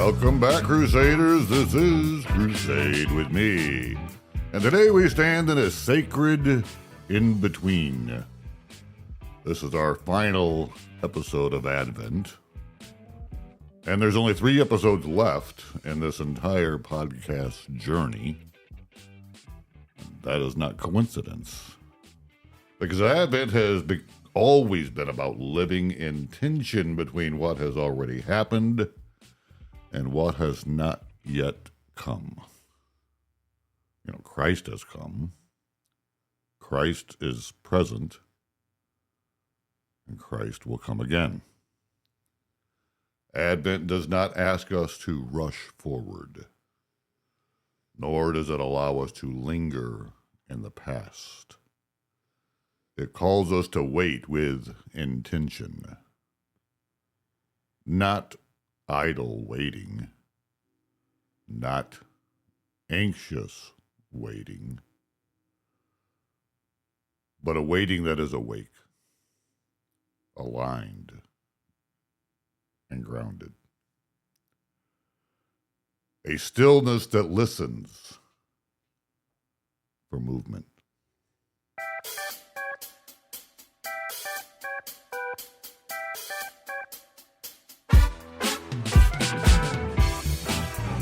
Welcome back, Crusaders. This is Crusade with me. And today we stand in a sacred in-between. This is our final episode of Advent. And there's only 3 episodes left in this entire podcast journey. That is not coincidence. Because Advent has always been about living in tension between what has already happened and what has not yet come. You know, Christ has come. Christ is present. And Christ will come again. Advent does not ask us to rush forward, nor does it allow us to linger in the past. It calls us to wait with intention, not idle waiting, not anxious waiting, but a waiting that is awake, aligned, and grounded. A stillness that listens for movement.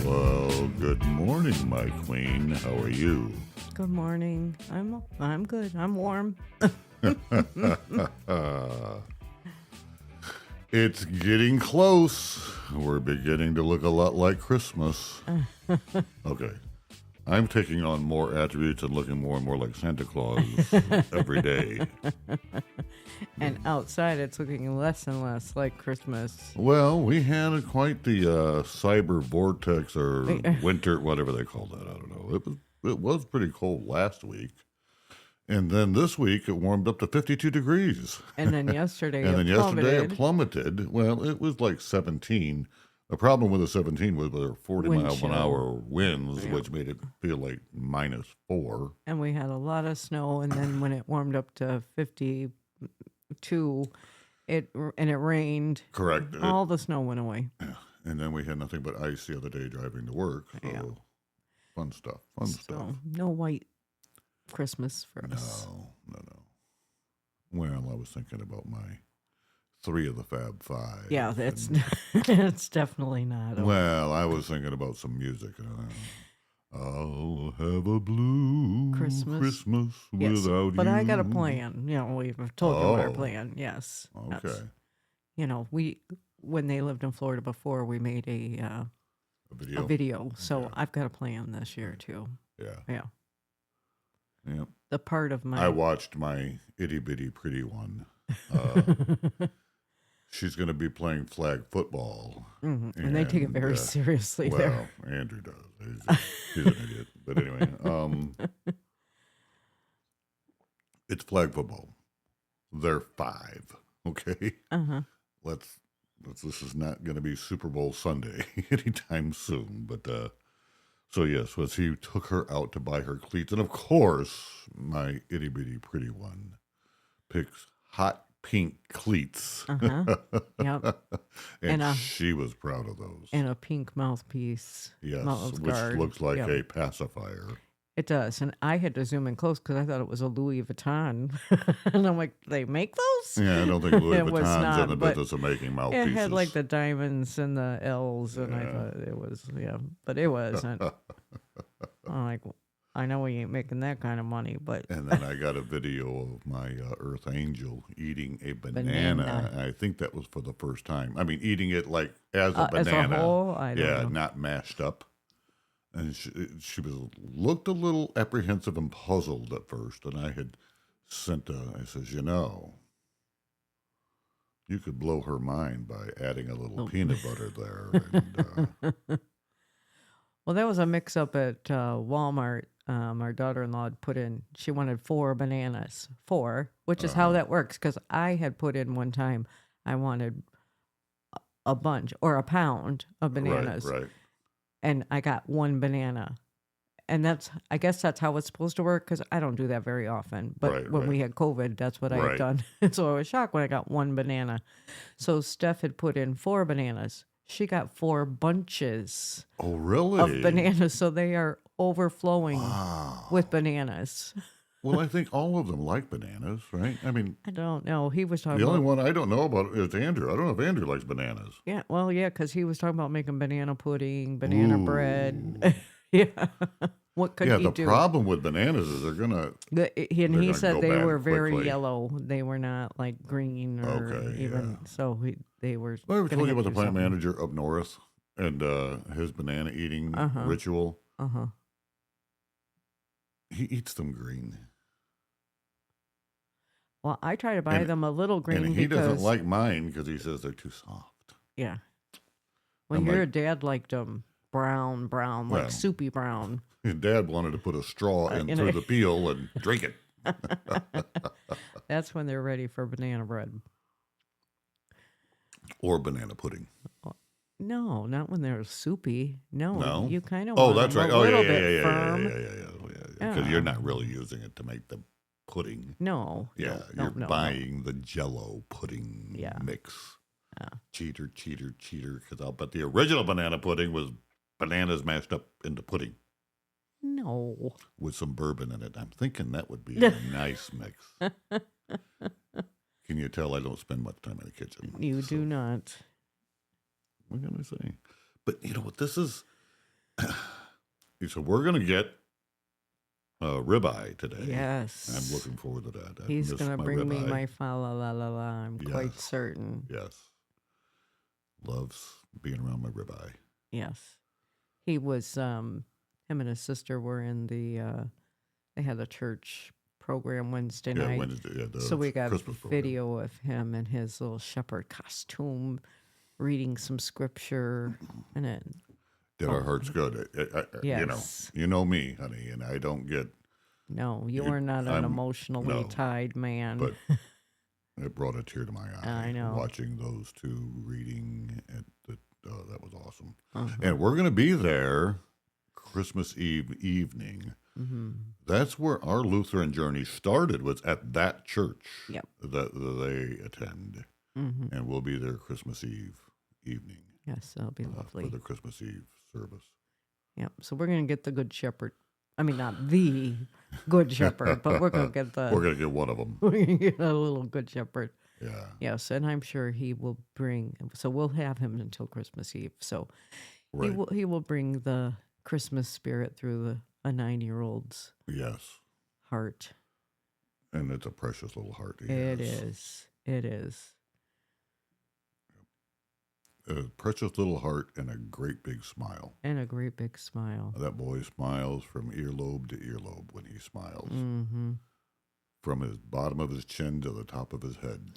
Well, good morning, my queen. How are you? Good morning. I'm good. I'm warm. It's getting close. We're beginning to look a lot like Christmas. Okay. I'm taking on more attributes and looking more and more like Santa Claus every day. And outside, it's looking less and less like Christmas. Well, we had quite the cyber vortex or winter, whatever they call that. I don't know. It was pretty cold last week. And then this week, it warmed up to 52 degrees. And then yesterday, it plummeted. Well, it was like 17. The problem with the 17 was there were 40 miles an hour winds, which made it feel like -4. And we had a lot of snow. And then when it warmed up to 52, it rained. Correct. All the snow went away. Yeah. And then we had nothing but ice the other day driving to work. So fun stuff. So no white Christmas for us. No. Well, I was thinking about my 3 of the Fab Five. Yeah, it's definitely not. Well, I was thinking about some music. I'll have a blue Christmas yes, without you. But I got a plan. You know, we've told you our plan. Yes. Okay. Yes. You know, when they lived in Florida before, we made a video. So I've got a plan this year too. Yeah. Yeah. The part of my... I watched my itty bitty pretty one. She's going to be playing flag football. Mm-hmm. And they take it very seriously there. Well, Andrew does. He's an idiot. But anyway, it's flag football. They're 5. Okay? Uh-huh. This is not going to be Super Bowl Sunday anytime soon. But... So yes, he took her out to buy her cleats. And of course, my itty bitty pretty one picks hot pink cleats. Uh-huh. Yep. and she was proud of those. And a pink mouthpiece. Yes, which looks like a pacifier. It does. And I had to zoom in close because I thought it was a Louis Vuitton. And I'm like, they make those? Yeah, I don't think Louis Vuitton's in the business of making mouthpieces. It had like the diamonds and the L's, and I thought it was, but it wasn't. I'm like, I know we ain't making that kind of money, but... And then I got a video of my Earth Angel eating a banana. I think that was for the first time. I mean, eating it like as a banana. As a whole? I don't know. Not mashed up. And she looked a little apprehensive and puzzled at first. And I had I says, you could blow her mind by adding a little peanut butter there. And, well, there was a mix-up at Walmart. Our daughter-in-law had put in, she wanted 4 bananas. 4, which is how that works. Because I had put in one time, I wanted a bunch or a pound of bananas. Right. And I got 1 banana. And I guess that's how it's supposed to work, because I don't do that very often. But when we had COVID, that's what I had done. And so I was shocked when I got 1 banana. So Steph had put in 4 bananas. She got 4 bunches Oh, of really? bananas, so they are overflowing Wow. with bananas. Well, I think all of them like bananas, right? I mean, I don't know. He was talking the only about, one I don't know about is Andrew. I don't know if Andrew likes bananas. yeah, well, yeah, because he was talking about making banana pudding, banana Ooh. bread. Yeah. What could Yeah, he the do? problem with bananas is And they're he gonna said go they bad were very quickly. yellow. They were not like green or Okay, even, yeah. so they were Well, I ever going told to you have about to the do plant something. manager up north and his banana eating Uh-huh. ritual? Uh-huh. He eats them green. Well, I try to buy And them a little and green he doesn't because, like mine because he says they're too soft. yeah. Well, I'm your like, dad liked them brown, like well, soupy brown. his dad wanted to put a straw in In through it. the peel and drink it. That's when they're ready for banana bread. Or banana pudding. No, not when they're soupy. No, No? you kind of Oh, want that's them right. a Oh, yeah, little yeah, yeah, bit yeah, firm. yeah. Because you're not really using it to make the pudding. No, Yeah, no, you're no, buying the Jell-O pudding Yeah. mix. Yeah. Cheater. Because I'll bet the original banana pudding was bananas mashed up into pudding No. with some bourbon in it. I'm thinking that would be a nice mix. Can you tell I don't spend much time in the kitchen? You do not. What can I say? But you know what? This is. So we're going to get ribeye today. Yes. I'm looking forward to that. He's going to bring me ribeye. my fa la la la la. I'm quite Yes. certain. Yes. Loves being around my ribeye. Yes. He was, him and his sister were in they had a church program Wednesday night. Wednesday. Yeah, the So we got Christmas program. video of him in his little shepherd costume reading some scripture. And it, Did our hearts good? Yes. You know me, honey, and I don't get. no, you are not an emotionally no, tied man. But it brought a tear to my eye. I know. Watching those two reading, that was awesome. Uh-huh. And we're going to be there Christmas Eve evening. Mm-hmm. That's where our Lutheran journey started, was at that church Yep. that they attend. Mm-hmm. And we'll be there Christmas Eve evening Yes, that'll be lovely. for the Christmas Eve service. Yep. So we're going to get the good shepherd. I mean, not the good shepherd, but we're going to get We're going to get one of them. we're going to get a little good shepherd. Yeah. Yes, and I'm sure he will bring. So we'll have him until Christmas Eve. So Right. he will bring the Christmas spirit through a 9-year-old's Yes. heart. And it's a precious little heart. It is. It is. A precious little heart and a great big smile. And a great big smile. That boy smiles from earlobe to earlobe when he smiles. Mm-hmm. From his bottom of his chin to the top of his head.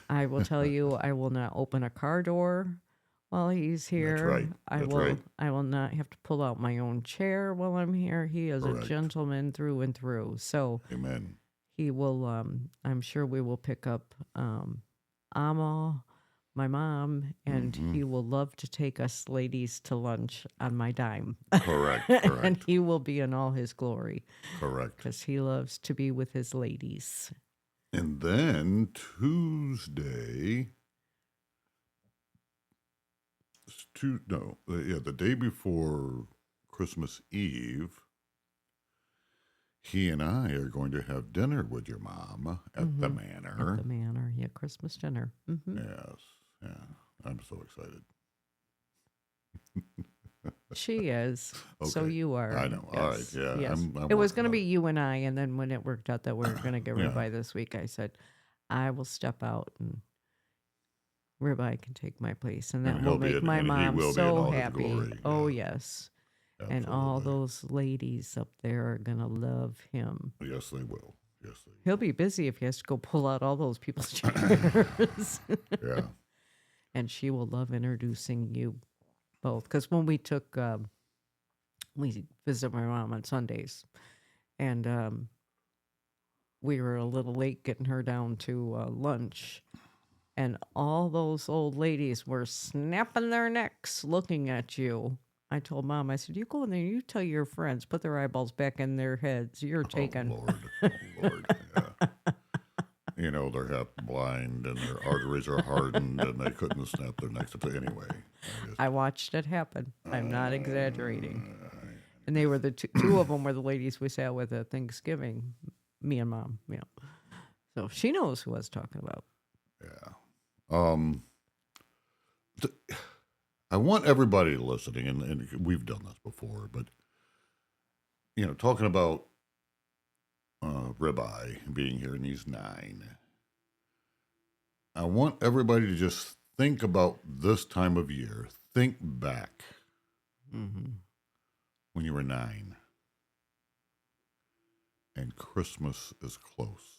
I will tell you, I will not open a car door while he's here. That's right. That's right. I will not have to pull out my own chair while I'm here. He is Correct. a gentleman through and through. So Amen. he will. I'm sure we will pick up Amma, my mom, and he will love to take us ladies to lunch on my dime. Correct. And he will be in all his glory Correct. because he loves to be with his ladies. And then Tuesday, the day before Christmas Eve, he and I are going to have dinner with your mom at the manor. At the manor, yeah, Christmas dinner. Mm-hmm. Yes, yeah, I'm so excited. She is. So Okay. you are. I know. All right. Yeah. Yes. I'm It was working going to on be you and I, and then when it worked out that we were going to get Yeah. ribeye this week, I said, I will step out and ribeye can take my place, and that And will he'll be make in- my and he mom will be in so all his happy. glory, Oh yeah. yes, and all Absolutely. those ladies up there are going to love him. Yes, they will. Yes, they He'll be busy if he has to go pull out all those people's chairs. will. Yeah. And she will love introducing you both. Because when we took, we visit my mom on Sundays, and we were a little late getting her down to lunch, and all those old ladies were snapping their necks looking at you. I told Mom, I said, you go in there, you tell your friends, put their eyeballs back in their heads. You're taken. Oh, Lord. Oh, Lord. Yeah. they're half blind and their arteries are hardened and they couldn't snap their necks. Anyway, I watched it happen. I'm not exaggerating. And they were the two of them were the ladies we sat with at Thanksgiving, me and Mom. So she knows who I was talking about. yeah. I want everybody listening, and we've done this before, but talking about Ribeye being here, and he's 9. I want everybody to just think about this time of year. Think back when you were 9, and Christmas is close.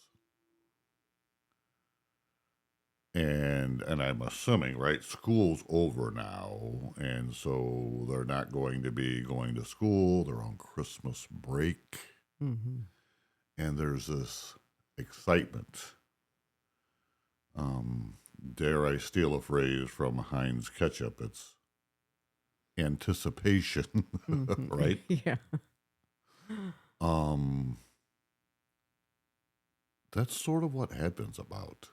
And I'm assuming, right, school's over now, and so they're not going to be going to school. They're on Christmas break. Mm-hmm. And there's this excitement. Dare I steal a phrase from Heinz Ketchup? It's anticipation, right? Yeah. That's sort of what Advent's about,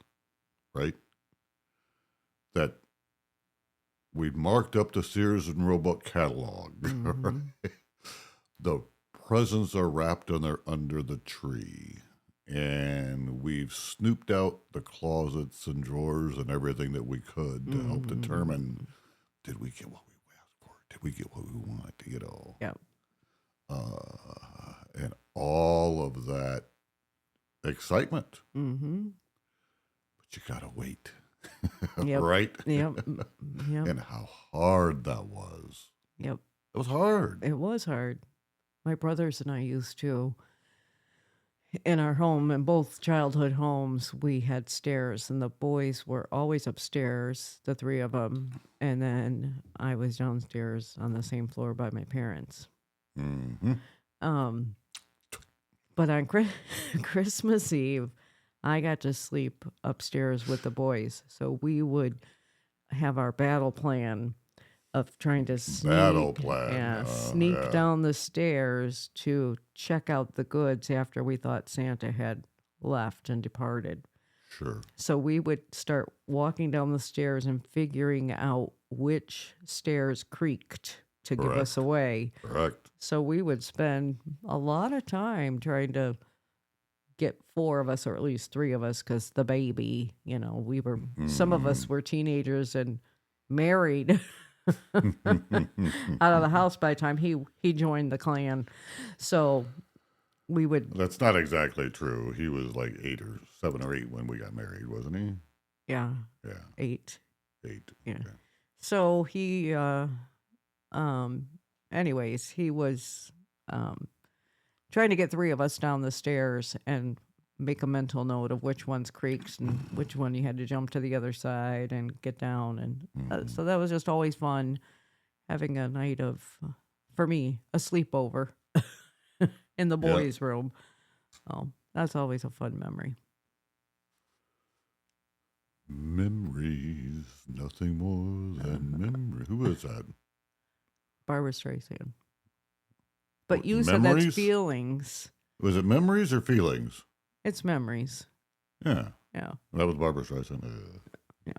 right? That we marked up the Sears and Roebuck catalog. Right? The presents are wrapped under the tree, and we've snooped out the closets and drawers and everything that we could to help determine, did we get what we asked for? Did we get what we want? Yep. And all of that excitement. Mm-hmm. But you gotta wait. Yep. Right? Yep. And how hard that was. Yep. It was hard. It was hard. My brothers and I used to, in our home, in both childhood homes, we had stairs, and the boys were always upstairs, the 3 of them, and then I was downstairs on the same floor by my parents. Mm-hmm. But on Christmas Eve, I got to sleep upstairs with the boys. So we would have our battle plan of trying to sneak down the stairs to check out the goods after we thought Santa had left and departed. Sure. So we would start walking down the stairs and figuring out which stairs creaked to give us away. Correct. So we would spend a lot of time trying to get 4 of us, or at least 3 of us, because the baby, we were, some of us were teenagers and married out of the house by the time he joined the clan. So we would. That's not exactly true. He was like 7 or 8 when we got married, wasn't he? Yeah. Yeah. 8. 8. Yeah. Okay. So he, anyways, he was trying to get 3 of us down the stairs and make a mental note of which ones creaks and which one you had to jump to the other side and get down. And so that was just always fun, having a night of, for me, a sleepover in the boys' room. Oh, that's always a fun memory. Memories, nothing more than memory. Who is that? Barbara Streisand. But What, you said memories? that's feelings. Was it memories or feelings? It's memories. Yeah. Yeah. That was Barbara Streisand. Yeah.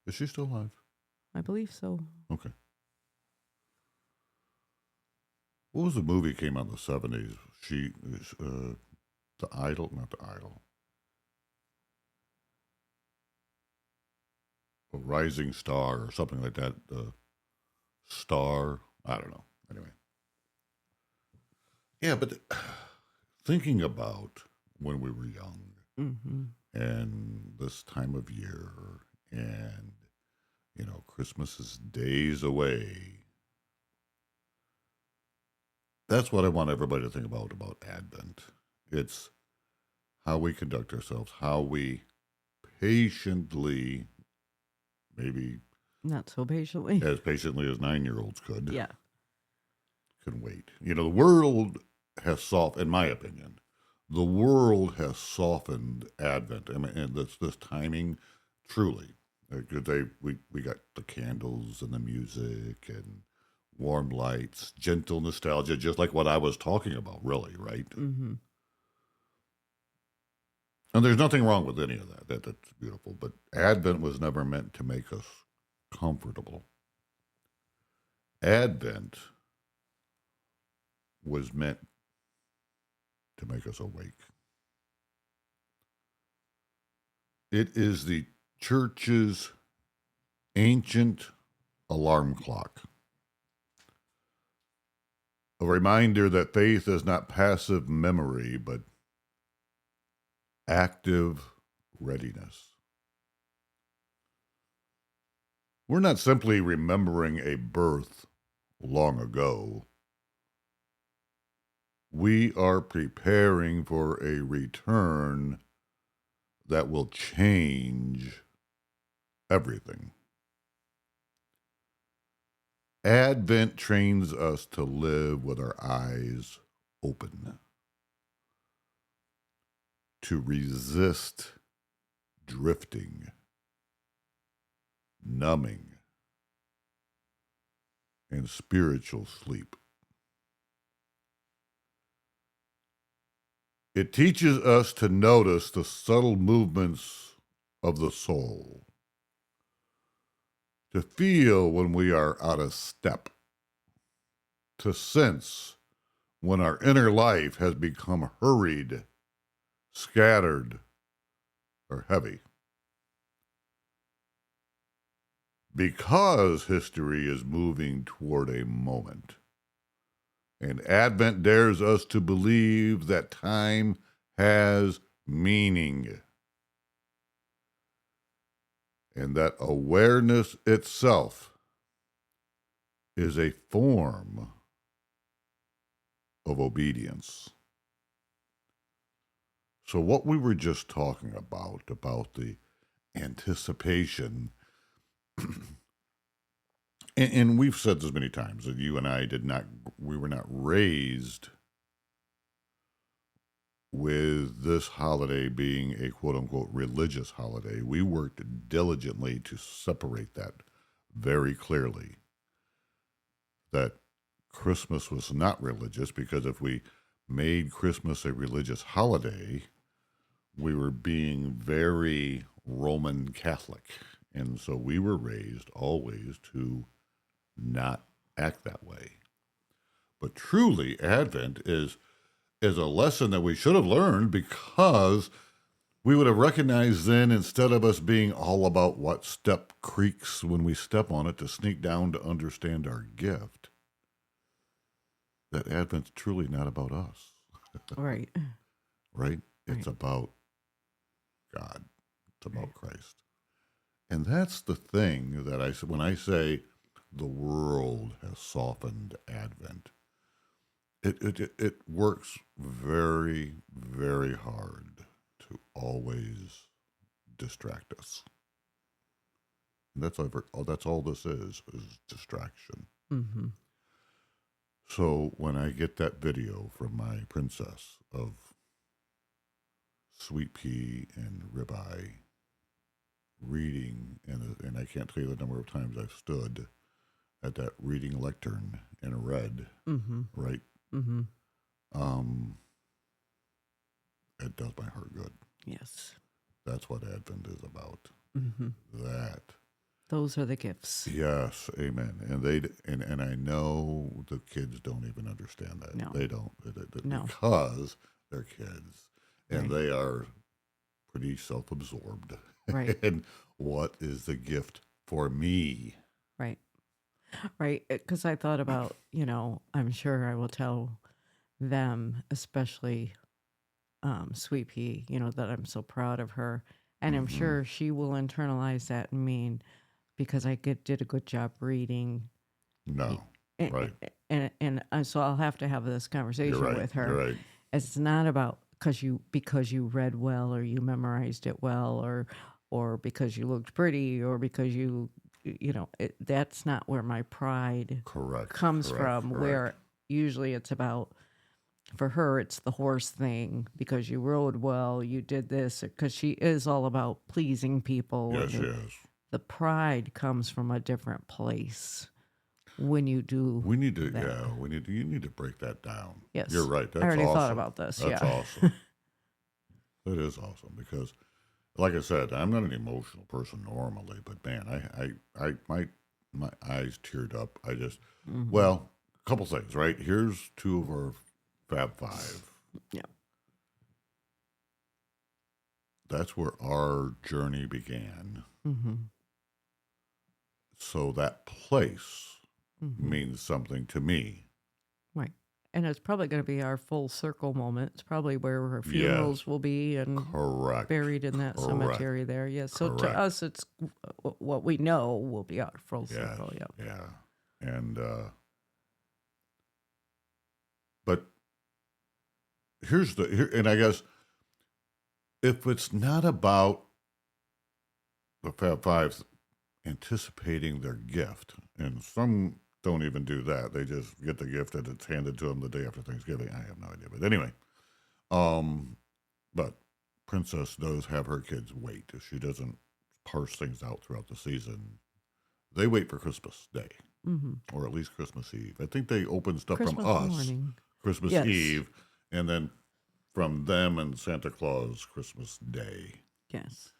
Is she still alive? I believe so. Okay. What was the movie that came out in the 70s? The Idol? Not The Idol. A Rising Star or something like that. Star. I don't know. Anyway. Yeah, but thinking about when we were young and this time of year and, Christmas is days away. That's what I want everybody to think about Advent. It's how we conduct ourselves, how we patiently, maybe not so patiently as 9-year-olds could. Yeah. Can wait. The world has softened, in my opinion, the world has softened Advent. I mean, and this timing, truly. Because we got the candles and the music and warm lights, gentle nostalgia, just like what I was talking about, really, right? Mm-hmm. And there's nothing wrong with any of that. That's beautiful. But Advent was never meant to make us comfortable. Advent was meant to make us awake. It is the church's ancient alarm clock. A reminder that faith is not passive memory, but active readiness. We're not simply remembering a birth long ago. We are preparing for a return that will change everything. Advent trains us to live with our eyes open, to resist drifting, numbing, and spiritual sleep. It teaches us to notice the subtle movements of the soul, to feel when we are out of step, to sense when our inner life has become hurried, scattered, or heavy. Because history is moving toward a moment, and Advent dares us to believe that time has meaning, and that awareness itself is a form of obedience. So what we were just talking about the anticipation, and we've said this many times, that you and I we were not raised with this holiday being a quote-unquote religious holiday. We worked diligently to separate that very clearly, that Christmas was not religious, because if we made Christmas a religious holiday, we were being very Roman Catholic. And so we were raised always to not act that way. But truly, Advent is a lesson that we should have learned, because we would have recognized then, instead of us being all about what step creaks when we step on it to sneak down to understand our gift, that Advent's truly not about us. Right. Right? It's about God. It's about Christ. And that's the thing that when I say the world has softened Advent, it works very, very hard to always distract us. And that's all this is distraction. Mm-hmm. So when I get that video from my princess of sweet pea and ribeye reading, and I can't tell you the number of times I've stood at that reading lectern and read, right? Mm-hmm. It does my heart good. Yes. That's what Advent is about. Mm-hmm. Those are the gifts. Yes, amen. And I know the kids don't even understand that. No. They don't. No. Because they're kids, and they are pretty self-absorbed. Right. And what is the gift for me? Right. Right. Because I thought about, I'm sure I will tell them, especially Sweet Pea, that I'm so proud of her. And I'm sure she will internalize that and mean, because I did a good job reading. No. Right. And so I'll have to have this conversation with her. You're right. It's not about because you read well, or you memorized it well, or because you looked pretty, or because that's not where my pride comes from. Where usually it's about, for her, it's the horse thing, because you rode well, you did this, because she is all about pleasing people. Yes, she is. The pride comes from a different place. When you do, you need to break that down. Yes, you're right. That's I already awesome. thought about this. That's yeah, awesome. That is awesome because, like I said, I'm not an emotional person normally, but man, my eyes teared up. I just, Hmm. well, a couple things, right? Here's two of our Fab Five. Yeah. That's where our journey began. Hmm. So that place Hmm. means something to me. Right. And it's probably going to be our full circle moment. It's probably where our Yes, funerals will be and correct, buried in that correct, cemetery there. Yeah. So to correct. us, it's what we know will be our full Yes, circle. Yeah. yeah. And, but and I guess if it's not about the Fab Five anticipating their gift, and some don't even do that. They just get the gift and it's handed to them the day after Thanksgiving. I have no idea, but anyway, um, but Princess does have her kids wait. If she doesn't parse things out throughout the season, they wait for Christmas Day, Hmm. or at least Christmas Eve. I think they open stuff from Christmas us morning. Christmas Yes. Eve, and then from them and Santa Claus Christmas Day. Yes.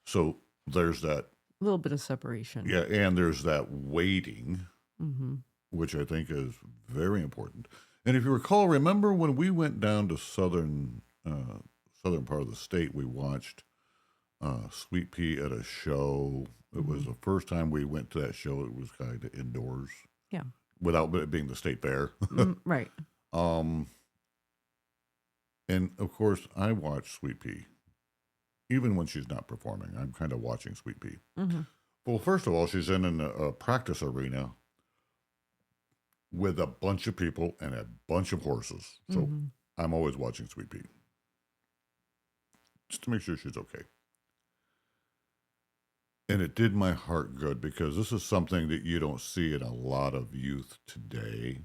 So there's that, A little bit of separation. yeah, and there's that waiting, Hmm. which I think is very important. And if you recall, remember when we went down to southern part of the state, we watched Sweet Pea at a show. It was Hmm. the first time we went to that show. It was kind of indoors Yeah. without it being the state fair. Right. um, and of course, I watch Sweet Pea even when she's not performing. I'm kind of watching Sweet Pea. Hmm. Well, first of all, she's in a practice arena with a bunch of people and a bunch of horses. So Hmm. I'm always watching Sweet Pea just to make sure she's okay. And it did my heart good because this is something that you don't see in a lot of youth today.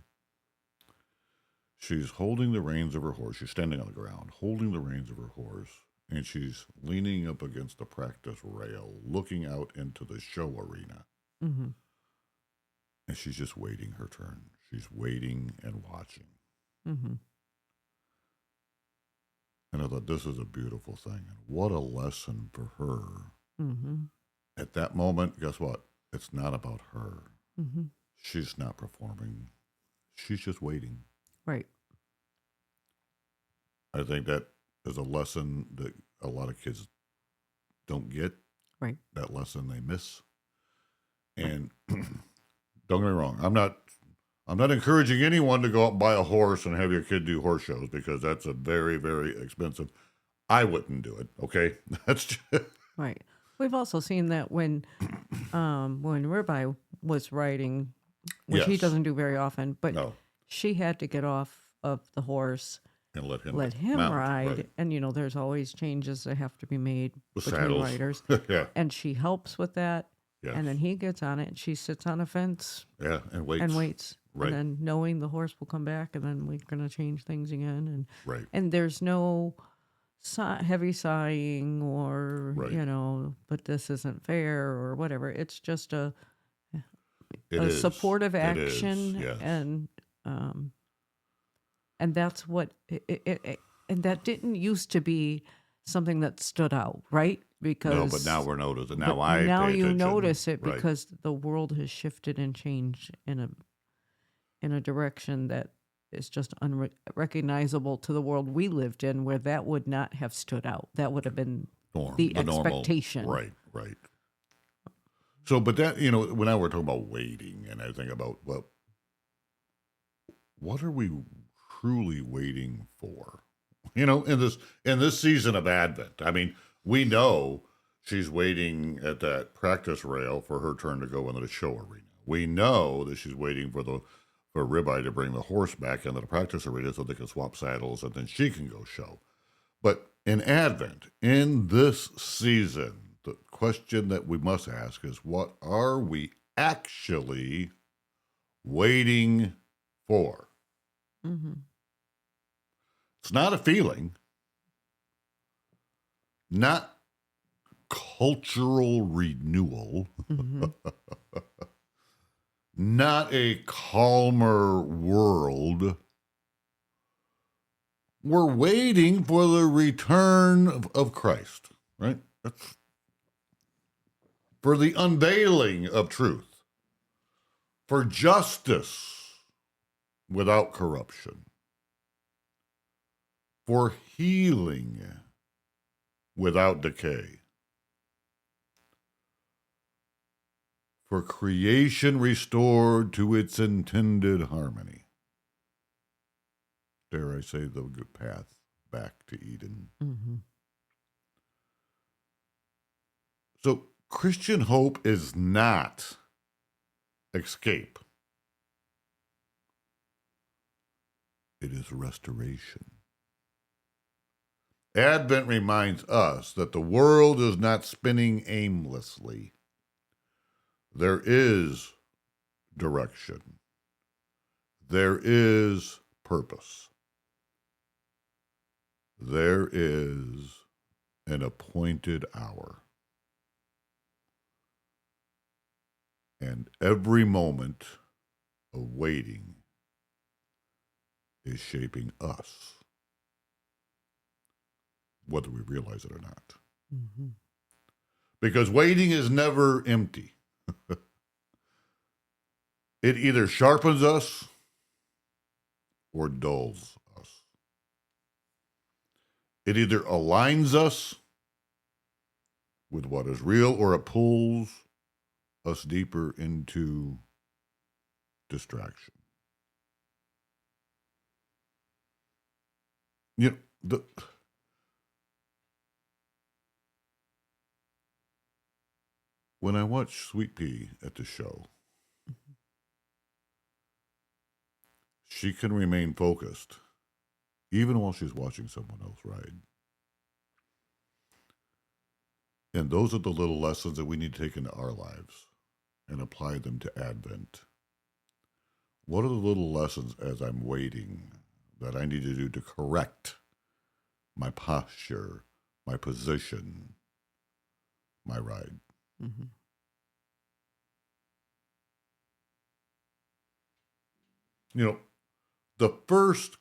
She's holding the reins of her horse. She's standing on the ground, holding the reins of her horse, and she's leaning up against the practice rail, looking out into the show arena. Hmm. And she's just waiting her turn. She's waiting and watching. Hmm. And I thought, this is a beautiful thing. And what a lesson for her. Hmm. At that moment, guess what? It's not about her. Hmm. She's not performing. She's just waiting. Right. I think that is a lesson that a lot of kids don't get. Right. That lesson they miss. Right. And don't get me wrong, I'm not encouraging anyone to go out and buy a horse and have your kid do horse shows because that's a very, very expensive. I wouldn't do it. Okay, that's just, Right. We've also seen that when Ribeye was riding, which he yes, doesn't do very often, but no, she had to get off of the horse, and let him mount, ride, right. and there's always changes that have to be made The between saddles, riders, yeah, and she helps with that, yes, and then he gets on it, and she sits on a fence yeah, and waits, and waits, right, and then knowing the horse will come back, and then we're gonna change things again, right, and there's no heavy sighing or right. but this isn't fair or whatever. It's just It a is, supportive it is, action, yes, and that's what and that didn't used to be something that stood out, right? Because no, but now we're noticing. Now but I now pay you attention, notice it right, because the world has shifted and changed in a direction that is just unrecognizable to the world we lived in, where that would not have stood out. That would have been the the normal, expectation. right, right. So, but that when I were talking about waiting, and I think about what are we truly waiting for? In this season of Advent. I mean, we know she's waiting at that practice rail for her turn to go into the show arena. We know that she's waiting for Ribeye to bring the horse back into the practice arena so they can swap saddles and then she can go show. But in Advent, in this season, the question that we must ask is, what are we actually waiting for? Mm-hmm. It's not a feeling, not cultural renewal, Mm-hmm. not a calmer world, We're waiting for the return of Christ, right? That's for the unveiling of truth, for justice without corruption, for healing without decay, for creation restored to its intended harmony. Dare I say, the good path back to Eden. Mm-hmm. So Christian hope is not escape. It is restoration. Advent reminds us that the world is not spinning aimlessly. There is direction. There is purpose. There is an appointed hour. And every moment of waiting is shaping us, whether we realize it or not. Mm-hmm. Because waiting is never empty. It either sharpens us or dulls us. It either aligns us with what is real or it pulls us deeper into distraction. You know, when I watch Sweet Pea at the show, she can remain focused even while she's watching someone else ride. And those are the little lessons that we need to take into our lives and apply them to Advent. What are the little lessons as I'm waiting that I need to do to correct my posture, my position, my ride? Mm-hmm. You know, the first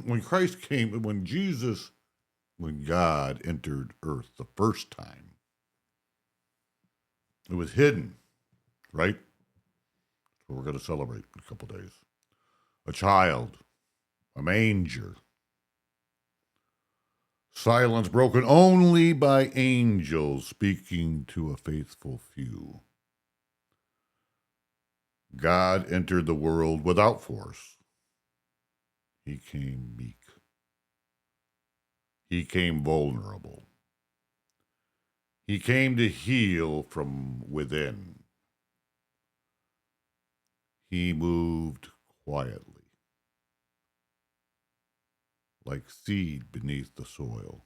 when Christ came, when God entered earth the first time, it was hidden, right? So we're going to celebrate in a couple days. A child, a manger. Silence broken only by angels speaking to a faithful few. God entered the world without force. He came meek. He came vulnerable. He came to heal from within. He moved quietly, like seed beneath the soil,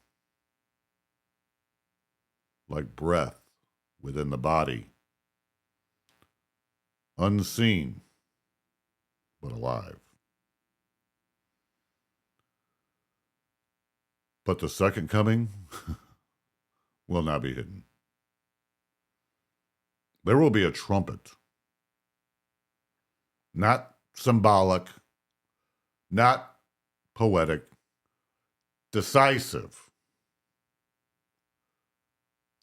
like breath within the body, unseen but alive. But the second coming will not be hidden. There will be a trumpet, not symbolic, not poetic, decisive.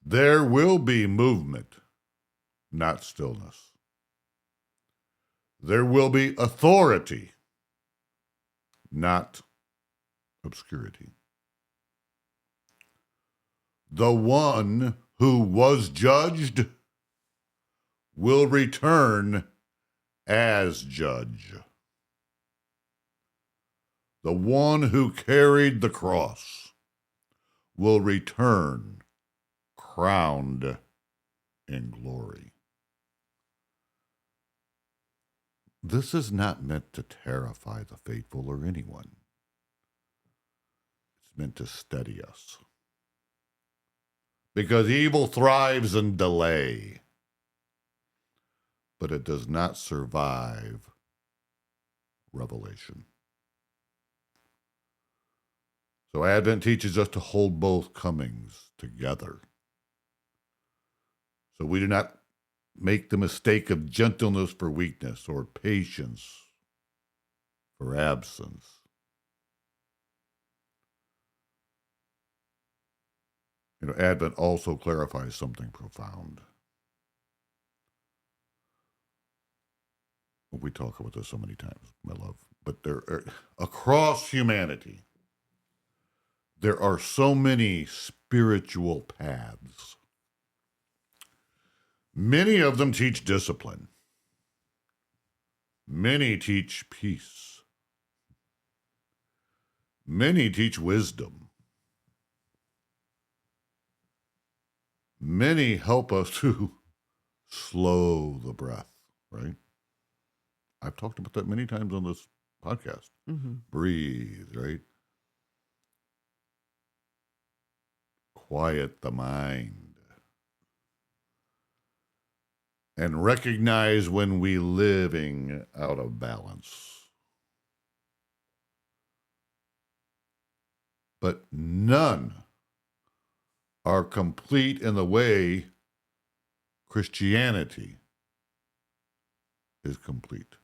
There will be movement, not stillness. There will be authority, not obscurity. The one who was judged will return as judge. The one who carried the cross will return crowned in glory. This is not meant to terrify the faithful or anyone. It's meant to steady us. Because evil thrives in delay, but it does not survive revelation. So Advent teaches us to hold both comings together. So we do not make the mistake of gentleness for weakness or patience for absence. Advent also clarifies something profound. We talk about this so many times, my love. But across humanity, there are so many spiritual paths. Many of them teach discipline. Many teach peace. Many teach wisdom. Many help us to slow the breath, right? I've talked about that many times on this podcast. Mm-hmm. Breathe, right? Quiet the mind. And recognize when we living out of balance. But none are complete in the way Christianity is complete.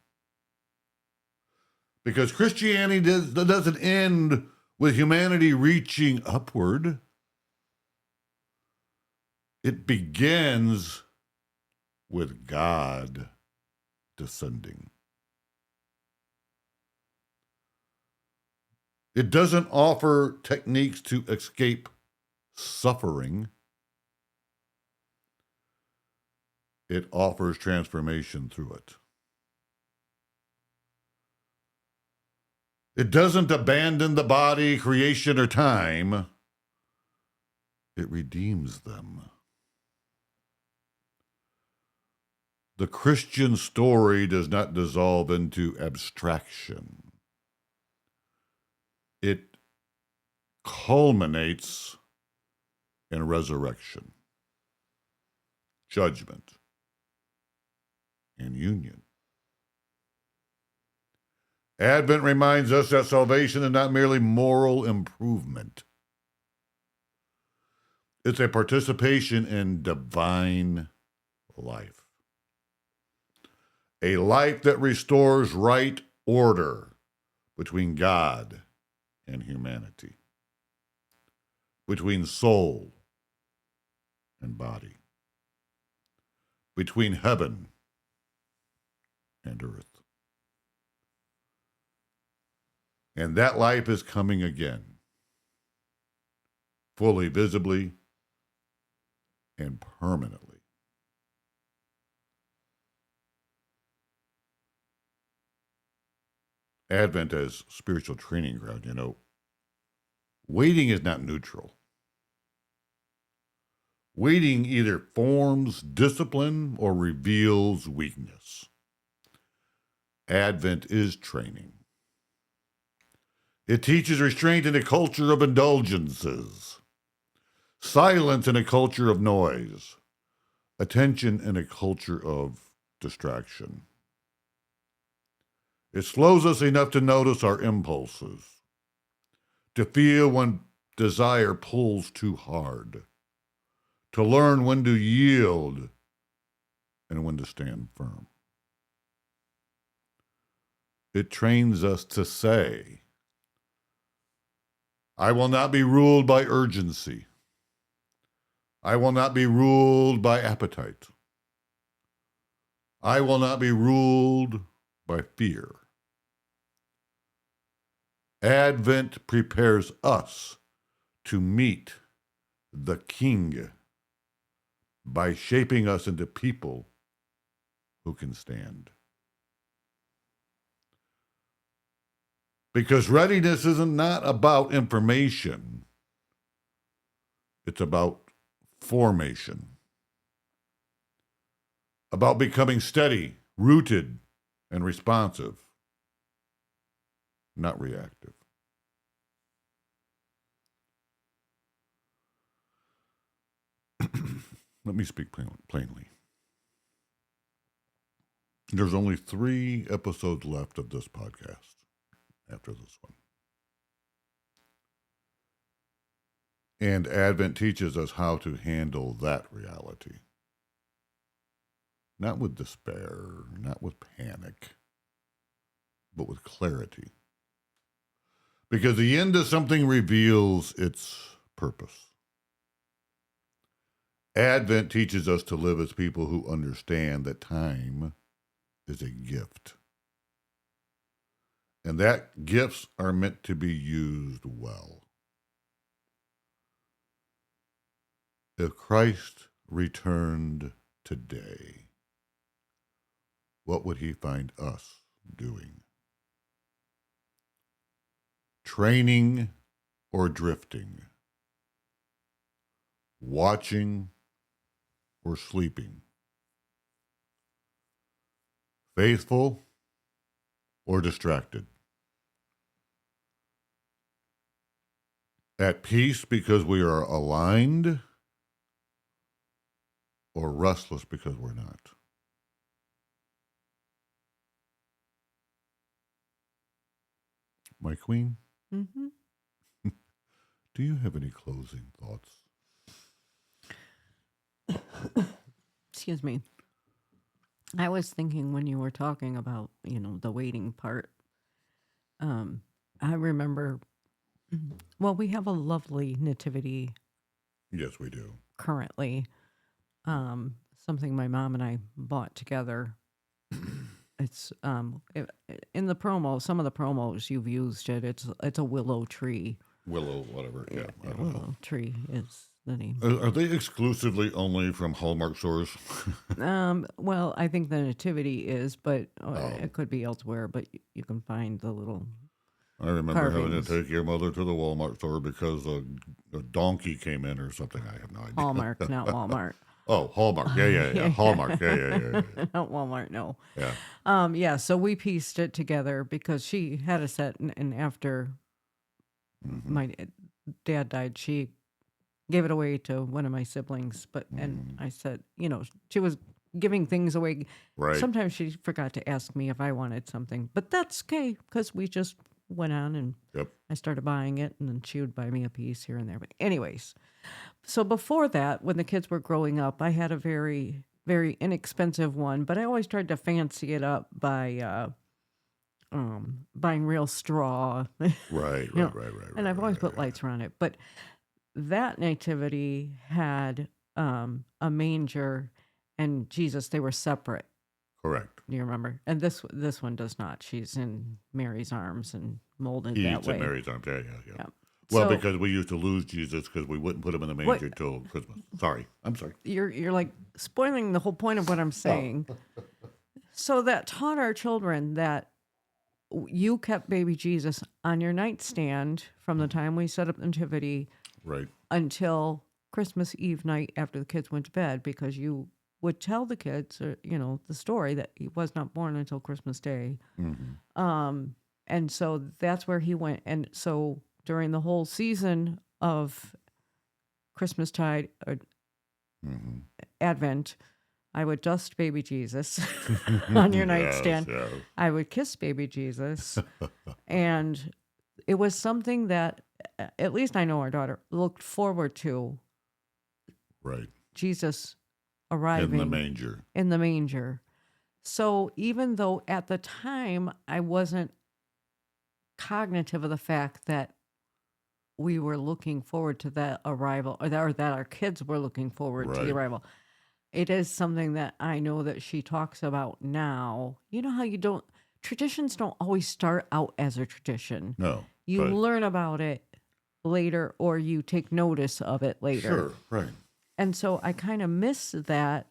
Because Christianity doesn't end with humanity reaching upward. It begins with God descending. It doesn't offer techniques to escape suffering. It offers transformation through it. It doesn't abandon the body, creation, or time. It redeems them. The Christian story does not dissolve into abstraction. It culminates in resurrection, judgment, and union. Advent reminds us that salvation is not merely moral improvement. It's a participation in divine life. A life that restores right order between God and humanity, between soul and body, between heaven and earth. And that life is coming again, fully, visibly, and permanently. Advent as spiritual training ground, waiting is not neutral. Waiting either forms discipline or reveals weakness. Advent is training. It teaches restraint in a culture of indulgences, silence in a culture of noise, attention in a culture of distraction. It slows us enough to notice our impulses, to feel when desire pulls too hard, to learn when to yield and when to stand firm. It trains us to say, I will not be ruled by urgency. I will not be ruled by appetite. I will not be ruled by fear. Advent prepares us to meet the King by shaping us into people who can stand. Because readiness isn't not about information. It's about formation. About becoming steady, rooted, and responsive. Not reactive. Let me speak plainly. There's only 3 episodes left of this podcast after this one. And Advent teaches us how to handle that reality. Not with despair, not with panic, but with clarity. Because the end of something reveals its purpose. Advent teaches us to live as people who understand that time is a gift, and that gifts are meant to be used well. If Christ returned today, what would he find us doing? Training or drifting? Watching or sleeping? Faithful or distracted? At peace because we are aligned, or restless because we're not? My queen, Mm-hmm. do you have any closing thoughts? Excuse me. I was thinking when you were talking about, the waiting part. I remember, well, we have a lovely nativity Yes, we do. currently. Something my mom and I bought together. It's in the promo. Some of the promos you've used it. It's a willow tree. Willow, whatever. Yeah, I don't know. Willow tree is the name. Are they exclusively only from Hallmark stores? Well, I think the nativity is, but it could be elsewhere. But you can find the little. I remember having Carvings. to take your mother to the Walmart store because a donkey came in or something. I have no idea. Hallmark, not Walmart. Oh, Hallmark. Yeah. Hallmark. Yeah. Not Walmart, no. Yeah. Yeah, so we pieced it together because she had a set, and after my dad died, she gave it away to one of my siblings. And I said, she was giving things away. Right. Sometimes she forgot to ask me if I wanted something, but that's okay because we just went on and Yep. I started buying it, and then she would buy me a piece here and there. But anyways, so before that, when the kids were growing up, I had a very, very inexpensive one, but I always tried to fancy it up by buying real straw. Right. And I've always put lights around it. But that nativity had a manger and Jesus. They were separate. Correct. Do you remember? And this one does not. She's in Mary's arms and molded He that eats way. in Mary's arms. Yeah. Yeah. Well, So- because we used to lose Jesus because we wouldn't put him in the manger till Christmas. Sorry. I'm sorry. You're like spoiling the whole point of what I'm saying. So that taught our children that you kept baby Jesus on your nightstand from the time we set up the nativity Right. until Christmas Eve night after the kids went to bed, because you would tell the kids, the story that he was not born until Christmas Day. And so that's where he went. And so during the whole season of Christmastide or Advent, I would dust baby Jesus on your nightstand. Yes. I would kiss baby Jesus. And it was something that, at least I know our daughter looked forward to, Right. Jesus arriving In the manger. in the manger. So even though at the time I wasn't cognitive of the fact that we were looking forward to that arrival, or that our kids were looking forward to the Right. arrival, it is something that I know that she talks about now. You know how traditions don't always start out as a tradition. No. You right. learn about it later, or you take notice of it later. Sure. Right. And so I kind of miss that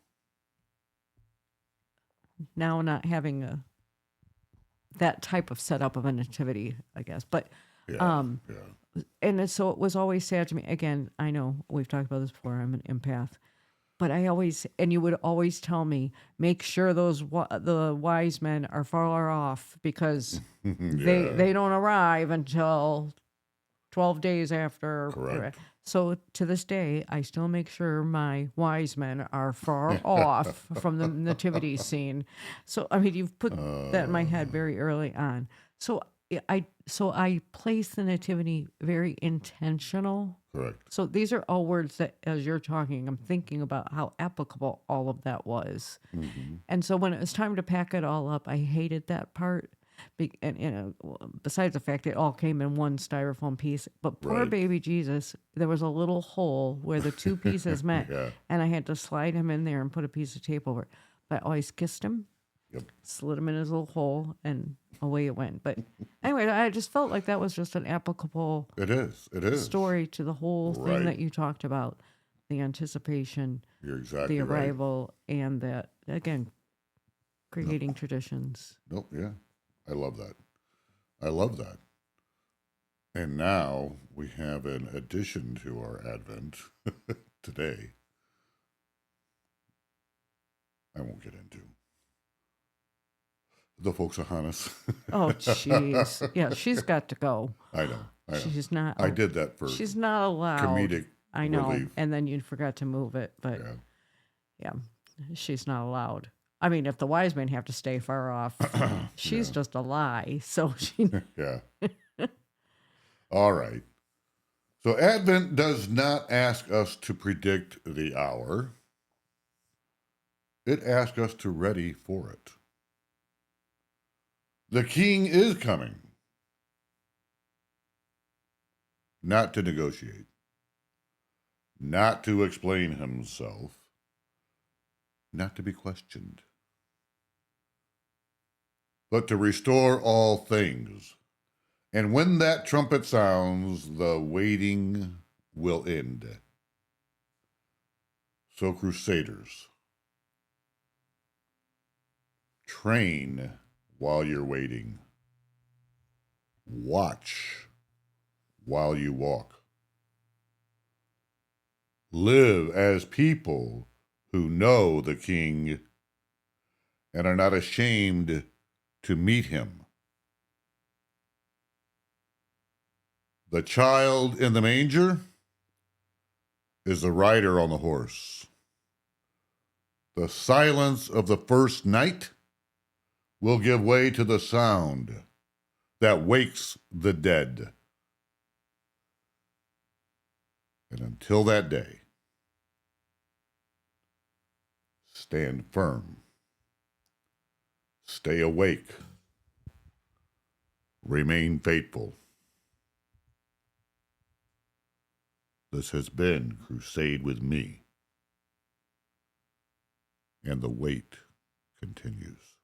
now, not having that type of setup of a nativity, I guess. But Yeah. so it was always sad to me. Again, I know we've talked about this before. I'm an empath, but you would always tell me, make sure the wise men are far off, because they don't arrive until 12 days after. Correct. So to this day, I still make sure my wise men are far off from the nativity scene. So, I mean, you've put that in my head very early on. So I place the nativity very intentional. Correct. So these are all words that, as you're talking, I'm thinking about how applicable all of that was. And so when it was time to pack it all up, I hated that part, And besides the fact it all came in one styrofoam piece, but poor Right. baby Jesus, there was a little hole where the two pieces met, Yeah. and I had to slide him in there and put a piece of tape over it. But I always kissed him, Yep. slid him in his little hole, and away it went. But anyway, I just felt like that was just an applicable It is. It is. story to the whole thing Right. that you talked about, the anticipation, You're exactly the right. arrival, and that, again, creating traditions. Nope. Yeah. I love that. I love that. And now we have an addition to our Advent today. I won't get into the folks of Hannes. Oh, jeez. Yeah, she's got to go. I know. She's not. I did that for She's not allowed. comedic I know. relief. And then you forgot to move it, but Yeah. she's not allowed. I mean, if the wise men have to stay far off, she's just a lie. So she. Yeah. All right. So Advent does not ask us to predict the hour. It asks us to ready for it. The king is coming. Not to negotiate. Not to explain himself. Not to be questioned. But to restore all things. And when that trumpet sounds, the waiting will end. So, Crusaders, train while you're waiting. Watch while you walk. Live as people who know the King and are not ashamed to meet him. The child in the manger is the rider on the horse. The silence of the first night will give way to the sound that wakes the dead. And until that day, stand firm, stay awake, remain faithful. This has been Crusade with me, and the wait continues.